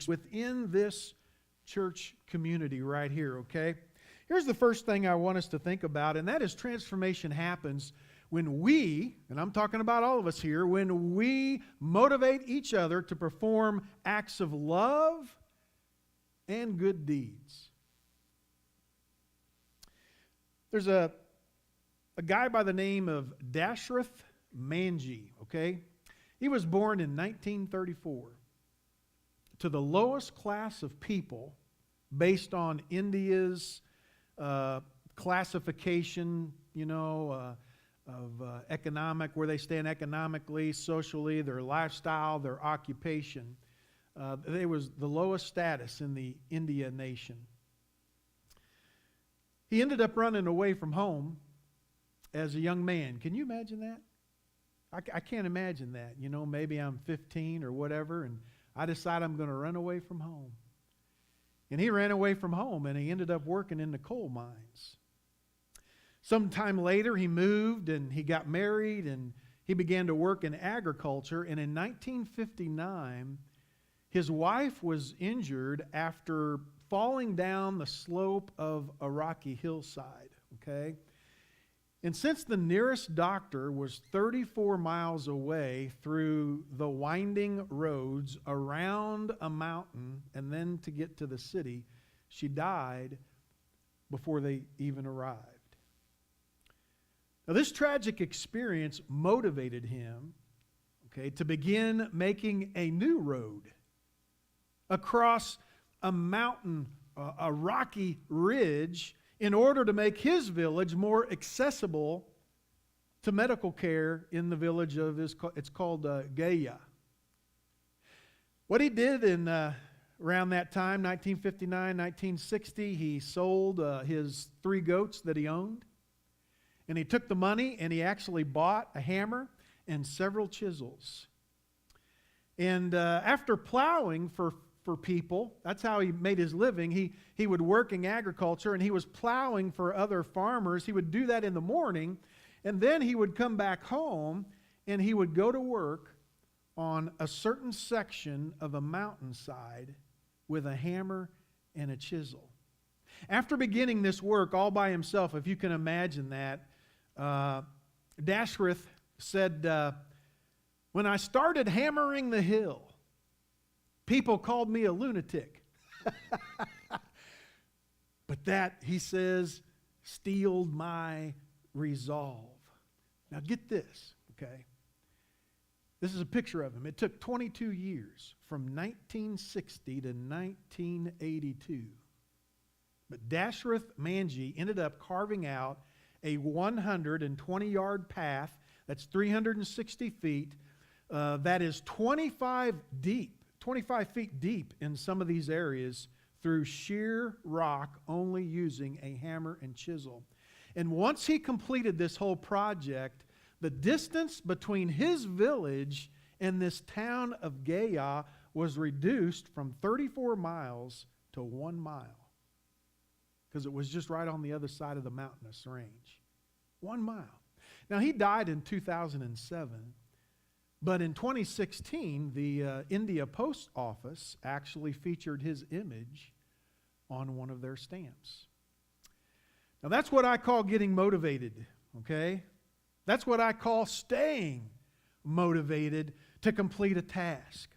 within this church community right here, okay? Here's the first thing I want us to think about, and that is transformation happens when we, and I'm talking about all of us here, when we motivate each other to perform acts of love and good deeds. There's a guy by the name of Dashrath Manji, okay? He was born in 1934 to the lowest class of people based on India's classification, of economic, where they stand economically, socially, their lifestyle, their occupation. They was the lowest status in the India nation. He ended up running away from home as a young man. Can you imagine that? I can't imagine that. Maybe I'm 15 or whatever, and I decide I'm going to run away from home. And he ran away from home, and he ended up working in the coal mines. Sometime later, he moved, and he got married, and he began to work in agriculture. And in 1959, his wife was injured after falling down the slope of a rocky hillside, okay? And since the nearest doctor was 34 miles away through the winding roads around a mountain and then to get to the city, she died before they even arrived. Now, this tragic experience motivated him, okay, to begin making a new road across a mountain, a rocky ridge, in order to make his village more accessible to medical care in the village of it's called Gaya. What he did in around that time, 1959, 1960, he sold his 3 goats that he owned, and he took the money and he actually bought a hammer and several chisels. And after plowing for people, that's how he made his living. He would work in agriculture, and he was plowing for other farmers. He would do that in the morning, and then he would come back home and he would go to work on a certain section of a mountainside with a hammer and a chisel. After beginning this work all by himself, if you can imagine that, Dashrath said, when I started hammering the hill, people called me a lunatic. But that, he says, steeled my resolve. Now get this, okay? This is a picture of him. It took 22 years, from 1960 to 1982. But Dashrath Manji ended up carving out a 120-yard path that's 360 feet, that is 25 feet deep in some of these areas, through sheer rock, only using a hammer and chisel. And once he completed this whole project, the distance between his village and this town of Gaya was reduced from 34 miles to 1 mile, because it was just right on the other side of the mountainous range. 1 mile. Now, he died in 2007. But in 2016, the India Post Office actually featured his image on one of their stamps. Now, that's what I call getting motivated, okay? That's what I call staying motivated to complete a task.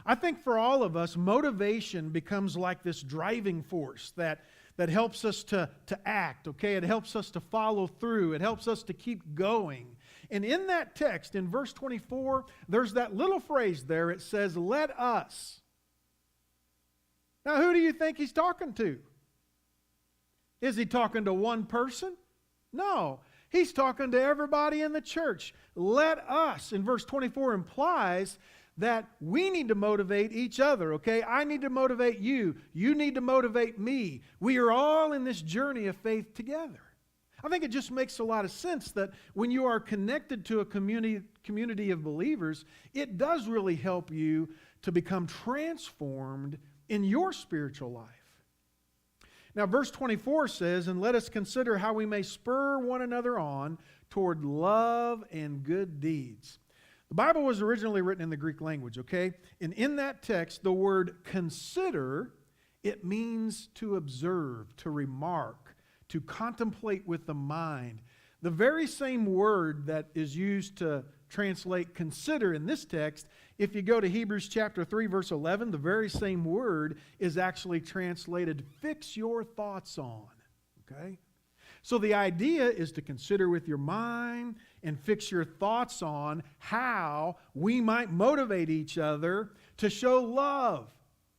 I think for all of us, motivation becomes like this driving force that helps us to act, okay? It helps us to follow through. It helps us to keep going. And in that text, in verse 24, there's that little phrase there. It says, let us. Now, who do you think he's talking to? Is he talking to one person? No. He's talking to everybody in the church. Let us, in verse 24, implies that we need to motivate each other, okay? I need to motivate you. You need to motivate me. We are all in this journey of faith together. I think it just makes a lot of sense that when you are connected to a community of believers, it does really help you to become transformed in your spiritual life. Now, verse 24 says, and let us consider how we may spur one another on toward love and good deeds. The Bible was originally written in the Greek language, okay? And in that text, the word consider, it means to observe, to remark, to contemplate with the mind. The very same word that is used to translate consider in this text, if you go to Hebrews chapter 3, verse 11, the very same word is actually translated fix your thoughts on, okay? So the idea is to consider with your mind and fix your thoughts on how we might motivate each other to show love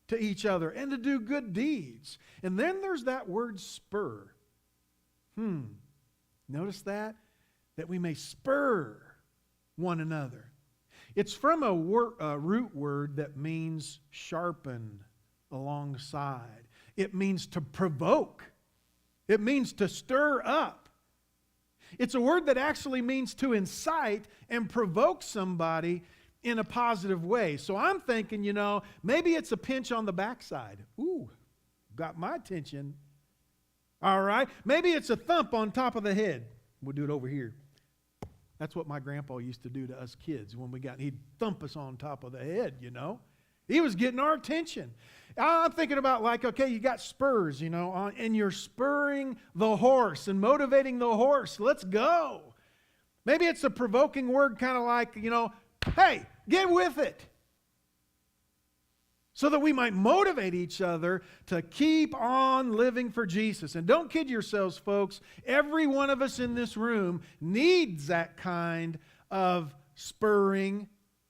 to each other and to do good deeds. And then there's that word spur. Notice that? That we may spur one another. It's from a root word that means sharpen alongside. It means to provoke. It means to stir up. It's a word that actually means to incite and provoke somebody in a positive way. So I'm thinking, maybe it's a pinch on the backside. Ooh, got my attention. All right. Maybe it's a thump on top of the head. We'll do it over here. That's what my grandpa used to do to us kids when he'd thump us on top of the head, He was getting our attention. I'm thinking about okay, you got spurs, and you're spurring the horse and motivating the horse. Let's go. Maybe it's a provoking word kind of like, hey, get with it. So that we might motivate each other to keep on living for Jesus. And don't kid yourselves, folks. Every one of us in this room needs that kind of spurring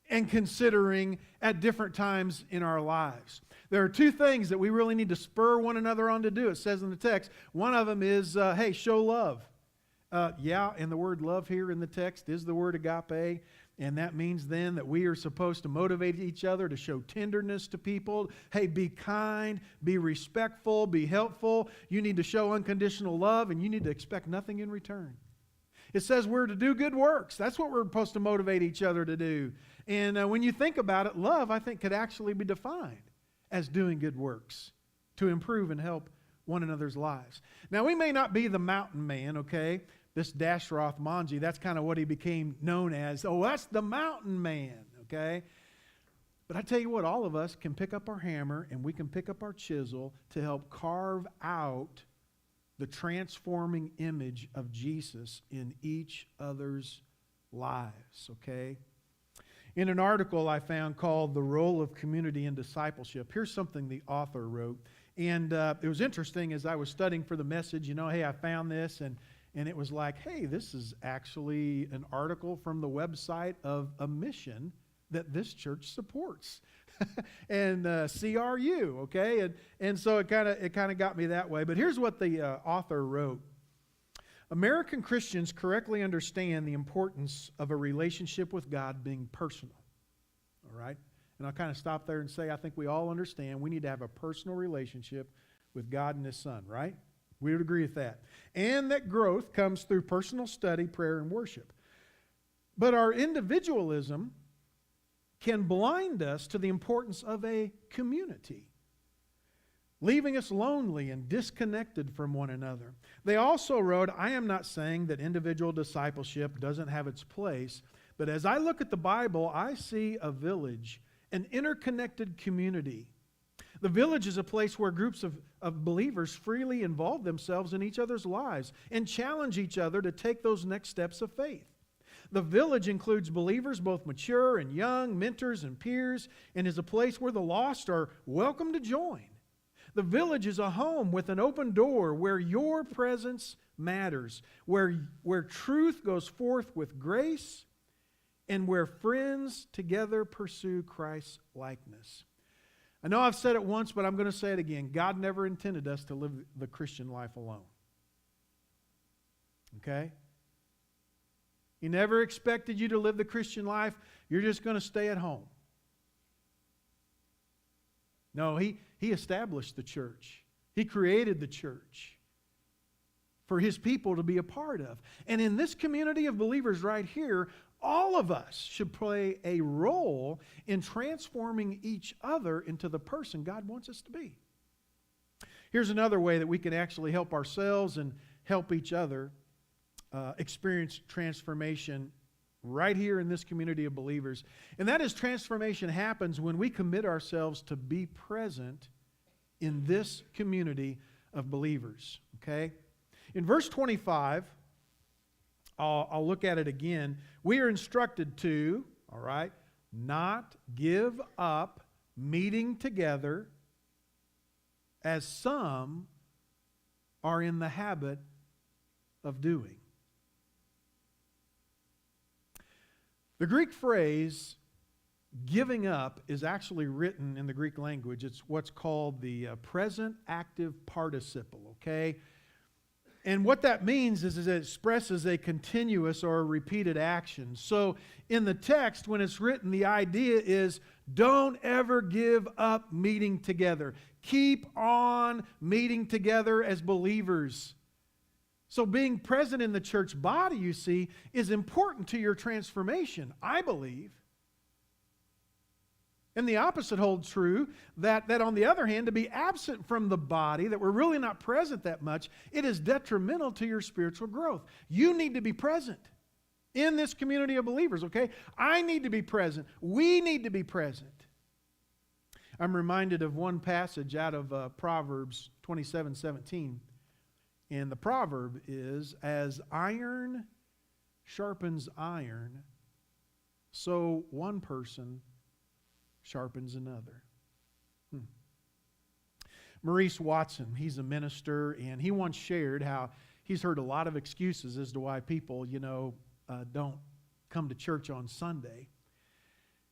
and considering at different times in our lives. There are two things that we really need to spur one another on to do. It says in the text, one of them is, hey, show love. And the word love here in the text is the word agape. And that means then that we are supposed to motivate each other to show tenderness to people. Hey, be kind, be respectful, be helpful. You need to show unconditional love, and you need to expect nothing in return. It says we're to do good works. That's what we're supposed to motivate each other to do. And when you think about it, love, I think, could actually be defined as doing good works to improve and help one another's lives. Now, we may not be the mountain man, okay? This Dashrath Manji, that's kind of what he became known as. Oh, that's the mountain man, okay? But I tell you what, all of us can pick up our hammer and we can pick up our chisel to help carve out the transforming image of Jesus in each other's lives, okay? In an article I found called The Role of Community in Discipleship, here's something the author wrote. And it was interesting as I was studying for the message, hey, I found this and it was like, hey, this is actually an article from the website of a mission that this church supports. And CRU, okay? And so it kind of got me that way. But here's what the author wrote. American Christians correctly understand the importance of a relationship with God being personal. All right? And I'll kind of stop there and say I think we all understand we need to have a personal relationship with God and His Son, right? We would agree with that. And that growth comes through personal study, prayer, and worship. But our individualism can blind us to the importance of a community, leaving us lonely and disconnected from one another. They also wrote, I am not saying that individual discipleship doesn't have its place, but as I look at the Bible, I see a village, an interconnected community. The village is a place where groups of believers freely involve themselves in each other's lives and challenge each other to take those next steps of faith. The village includes believers, both mature and young, mentors and peers, and is a place where the lost are welcome to join. The village is a home with an open door where your presence matters, where truth goes forth with grace, and where friends together pursue Christ's likeness. I know I've said it once, but I'm going to say it again. God never intended us to live the Christian life alone. Okay? He never expected you to live the Christian life. You're just going to stay at home. No, He established the church. He created the church for His people to be a part of. And in this community of believers right here, all of us should play a role in transforming each other into the person God wants us to be. Here's another way that we can actually help ourselves and help each other experience transformation right here in this community of believers. And that is, transformation happens when we commit ourselves to be present in this community of believers. Okay? In verse 25, I'll look at it again. We are instructed to, all right, not give up meeting together as some are in the habit of doing. The Greek phrase giving up is actually written in the Greek language. It's what's called the present active participle, okay? And what that means is it expresses a continuous or a repeated action. So in the text, when it's written, the idea is don't ever give up meeting together. Keep on meeting together as believers. So being present in the church body, you see, is important to your transformation, I believe. And the opposite holds true, that on the other hand, to be absent from the body, that we're really not present that much, it is detrimental to your spiritual growth. You need to be present in this community of believers, okay? I need to be present. We need to be present. I'm reminded of one passage out of Proverbs 27:17. And the proverb is, as iron sharpens iron, so one person sharpens another. Maurice Watson, he's a minister, and he once shared how he's heard a lot of excuses as to why people, don't come to church on Sunday.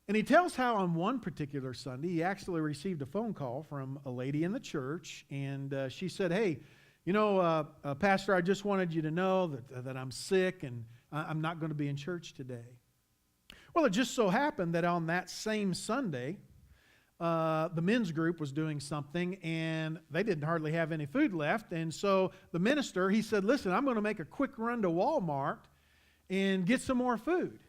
And he tells how on one particular Sunday, he actually received a phone call from a lady in the church, and she said, hey, Pastor, I just wanted you to know that I'm sick and I'm not going to be in church today. Well, it just so happened that on that same Sunday, the men's group was doing something and they didn't hardly have any food left. And so the minister, he said, listen, I'm going to make a quick run to Walmart and get some more food.